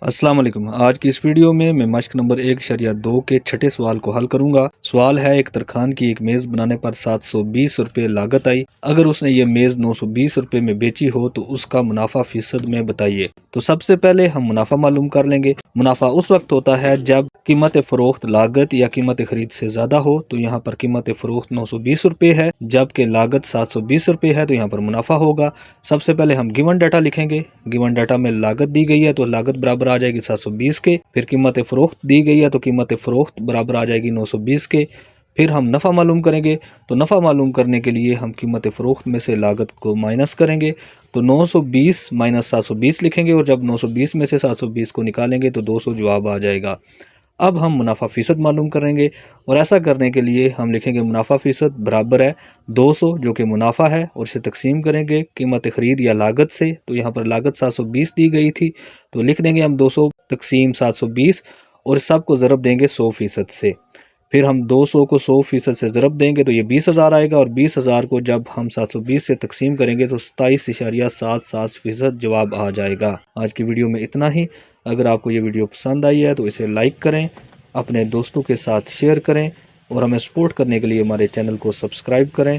السلام علیکم۔ آج کی اس ویڈیو میں مشق نمبر 1.2 کے چھٹے سوال کو حل کروں گا۔ سوال ہے، ایک ترخان کی ایک میز بنانے پر 720 روپے لاگت آئی۔ اگر اس نے یہ میز 920 روپے میں بیچی ہو تو اس کا منافع فیصد میں بتائیے۔ تو سب سے پہلے ہم منافع معلوم کر لیں گے۔ منافع اس وقت ہوتا ہے جب قیمت فروخت لاگت یا قیمت خرید سے زیادہ ہو۔ تو یہاں پر قیمت فروخت 920 روپے ہے جبکہ لاگت 720 روپے ہے، تو یہاں پر منافع ہوگا۔ سب سے پہلے ہم گیون ڈیٹا لکھیں گے۔ گیون ڈیٹا میں لاگت دی گئی ہے تو لاگت برابر آ جائے گی 720 کے، پھر قیمت فروخت دی گئی ہے تو قیمت فروخت برابر آ جائے گی 920 کے، پھر ہم نفع معلوم کریں گے۔ تو نفع معلوم کرنے کے لیے ہم قیمت فروخت میں سے لاگت کو مائنس کریں گے، تو 920 مائنس 720 لکھیں گے، اور جب 920 میں سے 720 کو نکالیں گے تو 200 جواب آ جائے گا۔ اب ہم منافع فیصد معلوم کریں گے، اور ایسا کرنے کے لیے ہم لکھیں گے منافع فیصد برابر ہے 200 جو کہ منافع ہے، اور اسے تقسیم کریں گے قیمت خرید یا لاگت سے۔ تو یہاں پر لاگت 720 دی گئی تھی تو لکھ دیں گے ہم 200 تقسیم 720، اور سب کو ضرب دیں گے 100% سے۔ پھر ہم 200 کو 100% سے ضرب دیں گے تو یہ 20,000 آئے گا، اور 20,000 کو جب ہم 720 سے تقسیم کریں گے تو 27.77% جواب آ جائے گا۔ آج کی ویڈیو میں اتنا ہی۔ اگر آپ کو یہ ویڈیو پسند آئی ہے تو اسے لائک کریں، اپنے دوستوں کے ساتھ شیئر کریں، اور ہمیں سپورٹ کرنے کے لیے ہمارے چینل کو سبسکرائب کریں۔